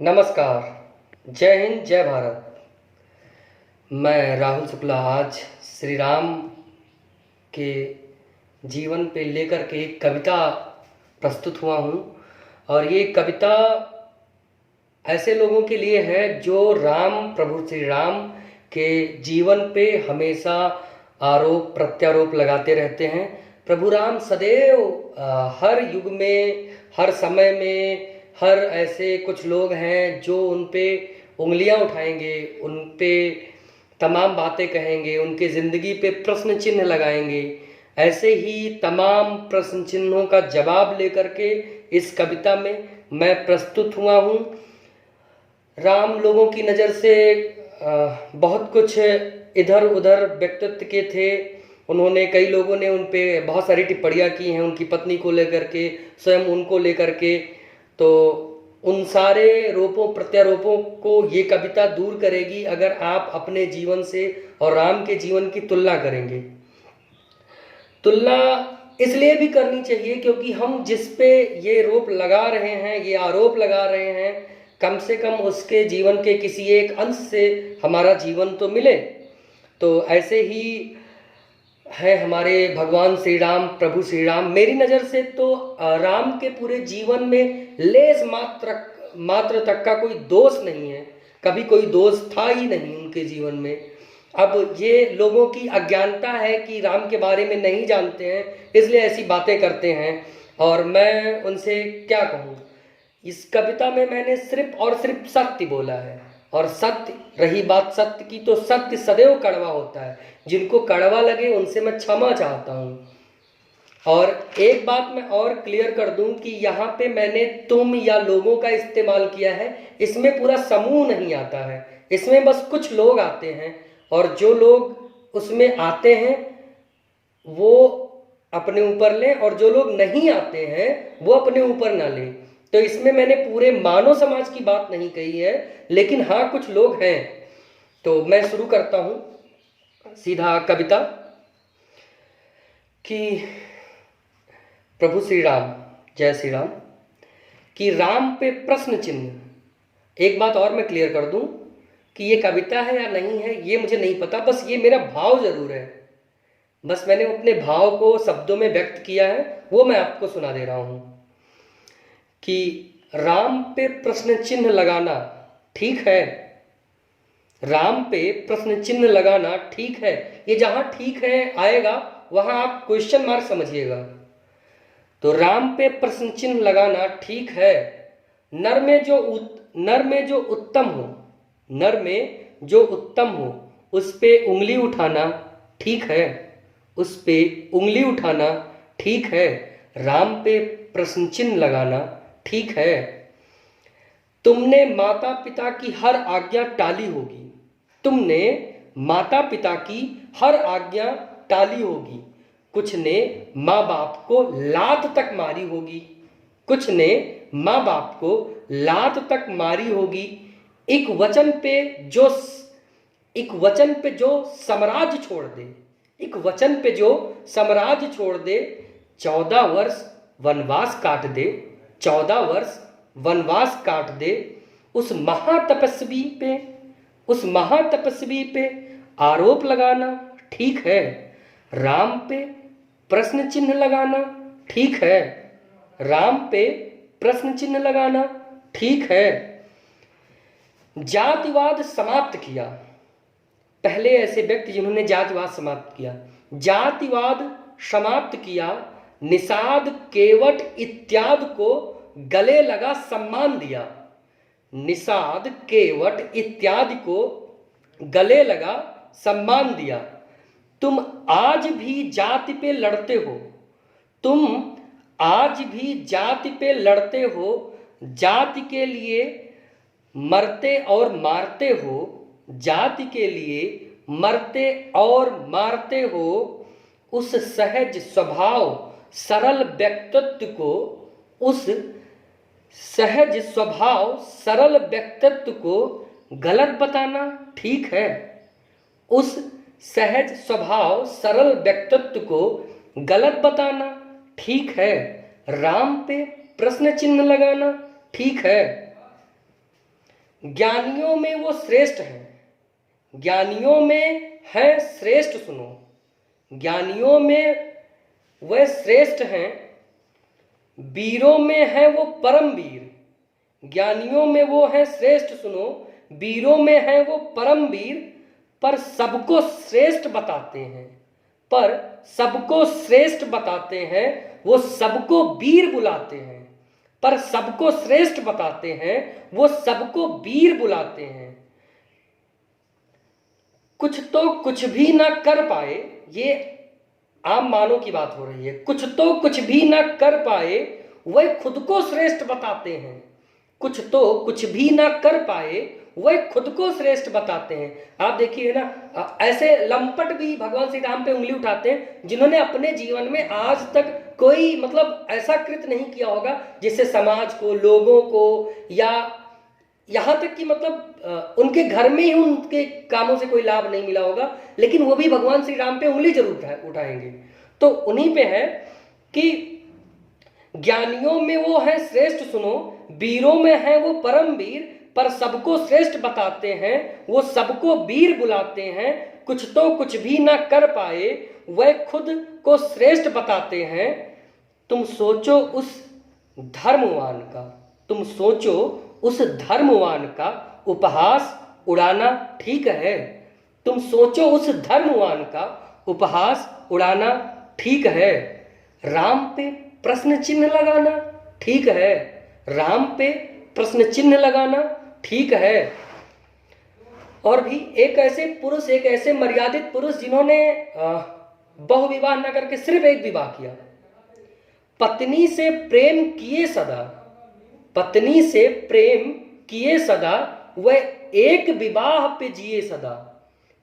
नमस्कार। जय हिंद, जय भारत। मैं राहुल शुक्ला आज श्री राम के जीवन पे लेकर के एक कविता प्रस्तुत हुआ हूँ। और ये कविता ऐसे लोगों के लिए है जो प्रभु श्री राम के जीवन पे हमेशा आरोप प्रत्यारोप लगाते रहते हैं। प्रभु राम सदैव हर युग में, हर समय में, हर ऐसे कुछ लोग हैं जो उन पे उंगलियां उठाएंगे, उन पे तमाम बातें कहेंगे, उनके ज़िंदगी पे प्रश्न चिन्ह लगाएंगे। ऐसे ही तमाम प्रश्न चिन्हों का जवाब लेकर के इस कविता में मैं प्रस्तुत हुआ हूँ। राम लोगों की नज़र से बहुत कुछ इधर उधर व्यक्तित्व के थे। उन्होंने, कई लोगों ने उन पे बहुत सारी टिप्पणियाँ की हैं, उनकी पत्नी को लेकर के, स्वयं उनको लेकर के। तो उन सारे रोपों प्रत्यारोपों को ये कविता दूर करेगी अगर आप अपने जीवन से और राम के जीवन की तुलना करेंगे। तुलना इसलिए भी करनी चाहिए क्योंकि हम जिस पे ये रोप लगा रहे हैं, ये आरोप लगा रहे हैं, कम से कम उसके जीवन के किसी एक अंश से हमारा जीवन तो मिले। तो ऐसे ही है हमारे भगवान श्री राम, प्रभु श्री राम। मेरी नज़र से तो राम के पूरे जीवन में लेस मात्र तक का कोई दोष नहीं है। कभी कोई दोष था ही नहीं उनके जीवन में। अब ये लोगों की अज्ञानता है कि राम के बारे में नहीं जानते हैं, इसलिए ऐसी बातें करते हैं। और मैं उनसे क्या कहूँ, इस कविता में मैंने सिर्फ और सिर्फ सत्य बोला है। और सत्य, रही बात सत्य की, तो सत्य सदैव कड़वा होता है। जिनको कड़वा लगे उनसे मैं क्षमा चाहता हूँ। और एक बात मैं और क्लियर कर दूं कि यहाँ पे मैंने तुम या लोगों का इस्तेमाल किया है। इसमें पूरा समूह नहीं आता है, इसमें बस कुछ लोग आते हैं। और जो लोग उसमें आते हैं वो अपने ऊपर लें, और जो लोग नहीं आते हैं वो अपने ऊपर ना लें। तो इसमें मैंने पूरे मानव समाज की बात नहीं कही है, लेकिन हाँ कुछ लोग हैं। तो मैं शुरू करता हूँ सीधा कविता कि प्रभु श्री राम, जय श्री राम, कि राम पे प्रश्न चिन्ह। एक बात और मैं क्लियर कर दूं कि ये कविता है या नहीं है ये मुझे नहीं पता, बस ये मेरा भाव जरूर है। बस मैंने अपने भाव को शब्दों में व्यक्त किया है, वो मैं आपको सुना दे रहा हूं कि राम पे प्रश्न चिन्ह लगाना ठीक है। राम पे प्रश्न चिन्ह लगाना ठीक है। ये जहां ठीक है आएगा वहां आप क्वेश्चन मार्क समझिएगा। तो राम पे प्रश्न चिन्ह लगाना ठीक है। नर में जो उत्तम हो, नर में जो उत्तम हो उस पे उंगली उठाना ठीक है, उस पे उंगली उठाना ठीक है। राम पे प्रश्न चिन्ह लगाना ठीक है। तुमने माता पिता की हर आज्ञा टाली होगी, तुमने माता पिता की हर आज्ञा टाली होगी। कुछ ने माँ बाप को लात तक मारी होगी, कुछ ने माँ बाप को लात तक मारी होगी। एक वचन पे जो साम्राज्य छोड़ दे, एक वचन पे जो साम्राज्य छोड़ दे, 14 वर्ष वनवास काट दे, 14 वर्ष वनवास काट दे। उस महातपस्वी पे आरोप लगाना ठीक है। राम पे प्रश्न चिन्ह लगाना ठीक है। राम पे प्रश्न चिन्ह लगाना ठीक है। जातिवाद समाप्त किया। पहले ऐसे व्यक्ति जिन्होंने जातिवाद समाप्त किया, जातिवाद समाप्त किया, निषाद केवट इत्यादि को गले लगा सम्मान दिया। निषाद केवट इत्यादि को गले लगा सम्मान दिया। तुम आज भी जाति पे लड़ते हो, तुम आज भी जाति पे लड़ते हो, जाति के लिए मरते और मारते हो, जाति के लिए मरते और मारते हो। उस सहज स्वभाव सरल व्यक्तित्व को, उस सहज स्वभाव सरल व्यक्तित्व को गलत बताना ठीक है। उस सहज स्वभाव सरल व्यक्तित्व को गलत बताना ठीक है। राम पे प्रश्न चिन्ह लगाना ठीक है। ज्ञानियों में वो श्रेष्ठ हैं, ज्ञानियों में है श्रेष्ठ, सुनो, ज्ञानियों में वह श्रेष्ठ हैं, वीरों में है वो परम वीर। ज्ञानियों में वो है श्रेष्ठ, सुनो, वीरों में है वो परम वीर, पर सबको श्रेष्ठ बताते हैं, पर सबको श्रेष्ठ बताते हैं, वो सबको वीर बुलाते हैं, पर सबको श्रेष्ठ बताते हैं, वो सबको वीर बुलाते हैं। कुछ तो कुछ भी ना कर पाए, ये आम मानव की बात हो रही है, कुछ तो कुछ भी ना कर पाए, वह खुद को श्रेष्ठ बताते हैं। कुछ तो कुछ भी ना कर पाए, वह खुद को श्रेष्ठ बताते हैं। आप देखिए ना, ऐसे लंपट भी भगवान श्री राम पे उंगली उठाते हैं जिन्होंने अपने जीवन में आज तक कोई मतलब ऐसा कृत्य नहीं किया होगा जिससे समाज को, लोगों को, या यहाँ तक कि मतलब उनके घर में ही उनके कामों से कोई लाभ नहीं मिला होगा, लेकिन वो भी भगवान श्री राम पे उंगली जरूर उठाएंगे। तो उन्हीं पे है कि ज्ञानियों में वो है श्रेष्ठ, सुनो, वीरों में है वो परम वीर, पर सबको श्रेष्ठ बताते हैं, वो सबको वीर बुलाते हैं। कुछ तो कुछ भी ना कर पाए, वह खुद को श्रेष्ठ बताते हैं। तुम सोचो उस धर्मवान का, तुम सोचो उस धर्मवान का उपहास उड़ाना ठीक है। तुम सोचो उस धर्मवान का उपहास उड़ाना ठीक है। राम पे प्रश्न चिन्ह लगाना ठीक है, राम पे प्रश्न चिन्ह लगाना ठीक है। और भी एक ऐसे पुरुष, एक ऐसे मर्यादित पुरुष जिन्होंने बहुविवाह न करके सिर्फ एक विवाह किया, पत्नी से प्रेम किए सदा, पत्नी से प्रेम किए सदा, वह एक विवाह पे जिए सदा।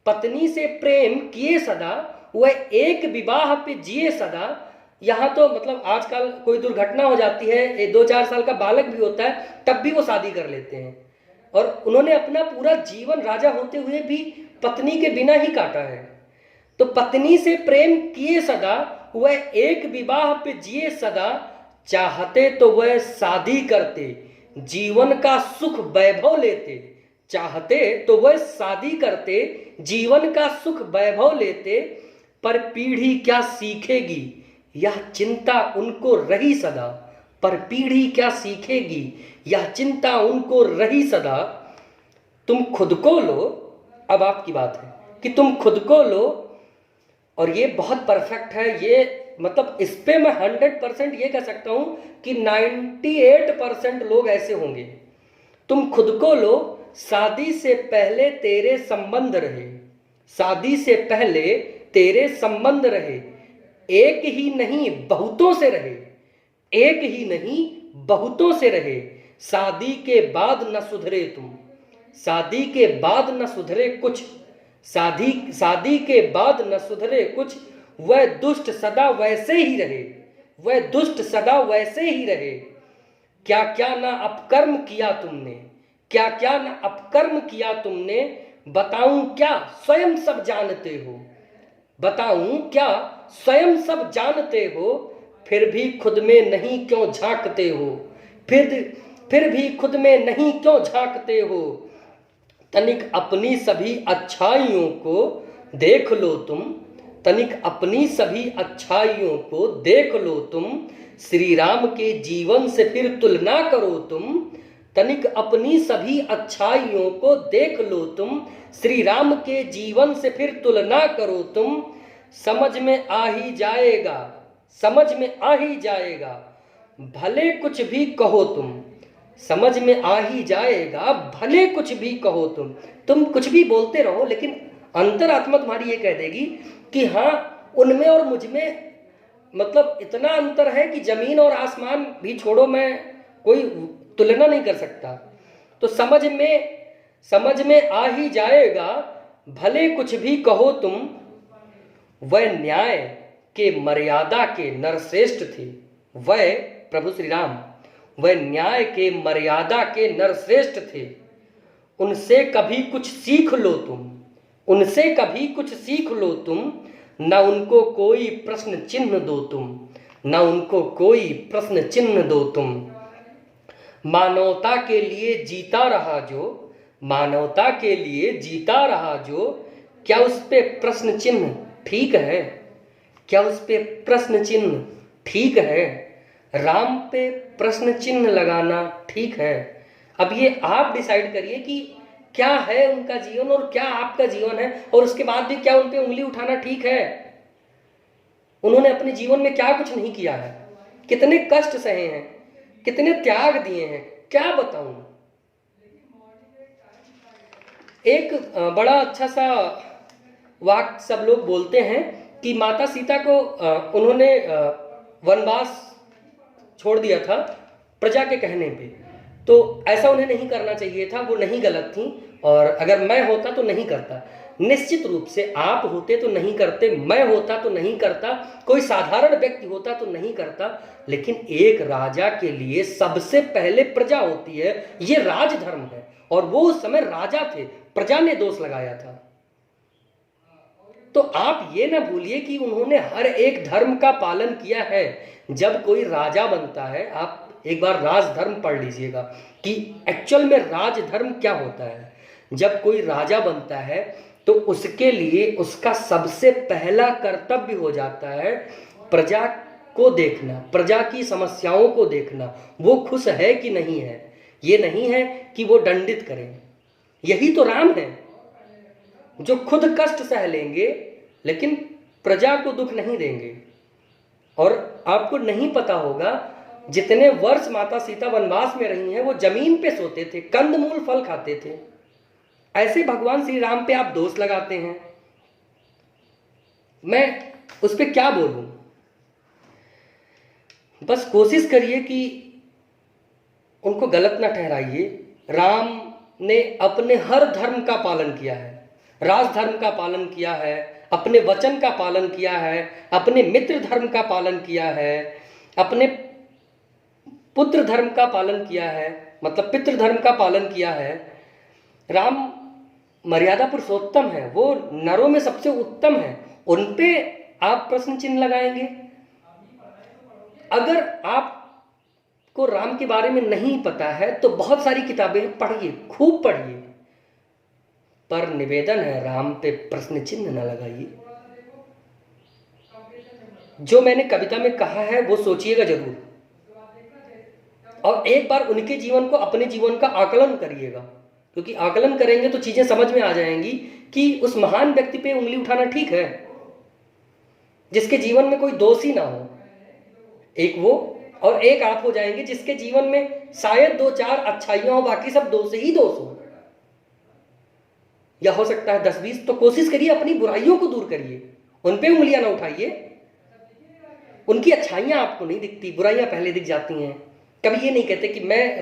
पत्नी से प्रेम किए सदा, वह एक विवाह पे जिए सदा। यहाँ तो मतलब आजकल कोई दुर्घटना हो जाती है, 2-4 साल का बालक भी होता है, तब भी वो शादी कर लेते हैं। और उन्होंने अपना पूरा जीवन राजा होते हुए भी पत्नी के बिना ही काटा है। तो पत्नी से प्रेम किए सदा, वह एक विवाह पे जिए सदा। चाहते तो वह शादी करते, जीवन का सुख वैभव लेते। चाहते तो वह शादी करते, जीवन का सुख वैभव लेते। पर पीढ़ी क्या सीखेगी, यह चिंता उनको रही सदा। पर पीढ़ी क्या सीखेगी, यह चिंता उनको रही सदा। तुम खुद को लो, अब आपकी बात है कि तुम खुद को लो। और ये बहुत परफेक्ट है, ये मतलब इस पे मैं 100% ये कह सकता हूं कि 98% लोग ऐसे होंगे। तुम खुद को लो, शादी से पहले तेरे संबंध रहे, शादी से पहले तेरे संबंध रहे। एक ही नहीं बहुतों से रहे, एक ही नहीं बहुतों से रहे। शादी के बाद न सुधरे तुम, शादी के बाद न सुधरे कुछ, शादी के बाद न सुधरे कुछ। वह दुष्ट सदा वैसे ही रहे, वह दुष्ट सदा वैसे ही रहे। क्या क्या ना अपकर्म किया तुमने, क्या क्या ना अपकर्म किया तुमने। बताऊं क्या स्वयं सब जानते हो, बताऊं क्या स्वयं सब जानते हो। फिर भी खुद में नहीं क्यों झांकते हो, फिर भी खुद में नहीं क्यों झांकते हो। तनिक अपनी सभी अच्छाइयों को देख लो तुम, तनिक अपनी सभी अच्छाइयों को देख लो तुम। श्री राम के जीवन से फिर तुलना करो तुम। तनिक अपनी सभी अच्छाइयों को देख लो तुम। श्री राम के जीवन से फिर तुलना करो तुम। समझ में आ ही जाएगा, समझ में आ ही जाएगा, भले कुछ भी कहो तुम। समझ में आ ही जाएगा, भले कुछ भी कहो तुम कुछ भी बोलते रहो, लेकिन अंतरात्मा तुम्हारी ये कह देगी कि हाँ, उनमें और मुझ में मतलब इतना अंतर है कि जमीन और आसमान भी छोड़ो, मैं कोई तुलना नहीं कर सकता। तो समझ में आ ही जाएगा, भले कुछ भी कहो तुम। वह न्याय के मर्यादा के नरश्रेष्ठ थे, वह प्रभु श्री राम वह न्याय के मर्यादा के नरश्रेष्ठ थे। उनसे कभी कुछ सीख लो तुम, उनसे कभी कुछ सीख लो तुम। न उनको कोई प्रश्न चिन्ह दो तुम, न उनको कोई प्रश्न चिन्ह दो तुम। मानवता के लिए जीता रहा जो, मानवता के लिए जीता रहा जो, क्या उस पे प्रश्न चिन्ह ठीक है? क्या उस पे प्रश्न चिन्ह ठीक है? राम पे प्रश्न चिन्ह लगाना ठीक है? अब ये आप डिसाइड करिए कि क्या है उनका जीवन और क्या आपका जीवन है, और उसके बाद भी क्या उन पे उंगली उठाना ठीक है? उन्होंने अपने जीवन में क्या कुछ नहीं किया है, कितने कष्ट सहे हैं, कितने त्याग दिए हैं, क्या बताऊं। एक बड़ा अच्छा सा वाक्य सब लोग बोलते हैं कि माता सीता को उन्होंने वनवास छोड़ दिया था प्रजा के कहने पे, तो ऐसा उन्हें नहीं करना चाहिए था, वो नहीं गलत थी, और अगर मैं होता तो नहीं करता। निश्चित रूप से आप होते तो नहीं करते, मैं होता तो नहीं करता, कोई साधारण व्यक्ति होता तो नहीं करता, लेकिन एक राजा के लिए सबसे पहले प्रजा होती है, ये राजधर्म है। और वो उस समय राजा थे, प्रजा ने दोष लगाया था। तो आप ये ना भूलिए कि उन्होंने हर एक धर्म का पालन किया है। जब कोई राजा बनता है, आप एक बार राजधर्म पढ़ लीजिएगा कि एक्चुअल में राजधर्म क्या होता है। जब कोई राजा बनता है तो उसके लिए उसका सबसे पहला कर्तव्य हो जाता है प्रजा को देखना, प्रजा की समस्याओं को देखना, वो खुश है कि नहीं है। ये नहीं है कि वो दंडित करें। यही तो राम है, जो खुद कष्ट सह लेंगे लेकिन प्रजा को दुख नहीं देंगे। और आपको नहीं पता होगा, जितने वर्ष माता सीता वनवास में रही हैं वो जमीन पे सोते थे, कंदमूल फल खाते थे। ऐसे भगवान श्री राम पे आप दोष लगाते हैं, मैं उस पे क्या बोलूं। बस कोशिश करिए कि उनको गलत ना ठहराइए। राम ने अपने हर धर्म का पालन किया है, राजधर्म का पालन किया है, अपने वचन का पालन किया है, अपने मित्र धर्म का पालन किया है, अपने पुत्र धर्म का पालन किया है, मतलब पितृ धर्म का पालन किया है। राम मर्यादा पुरुषोत्तम है, वो नरों में सबसे उत्तम है। उन पे आप प्रश्न चिन्ह लगाएंगे? अगर आपको राम के बारे में नहीं पता है तो बहुत सारी किताबें पढ़िए, खूब पढ़िए, पर निवेदन है राम पे प्रश्न चिन्ह न लगाइए। जो मैंने कविता में कहा है वो सोचिएगा जरूर, और एक बार उनके जीवन को, अपने जीवन का आकलन करिएगा, क्योंकि आकलन करेंगे तो चीजें समझ में आ जाएंगी कि उस महान व्यक्ति पे उंगली उठाना ठीक है जिसके जीवन में कोई दोष ही ना हो। एक वो और एक आप हो जाएंगे जिसके जीवन में शायद 2-4 अच्छाइयां हो, बाकी सब दोष ही दोष हो, या हो सकता है 10-20। तो कोशिश करिए अपनी बुराइयों को दूर करिए, उन पे उंगलियां ना उठाइए। उनकी अच्छाइयां आपको नहीं दिखती, बुराइयां पहले दिख जाती हैं। कभी ये नहीं कहते कि मैं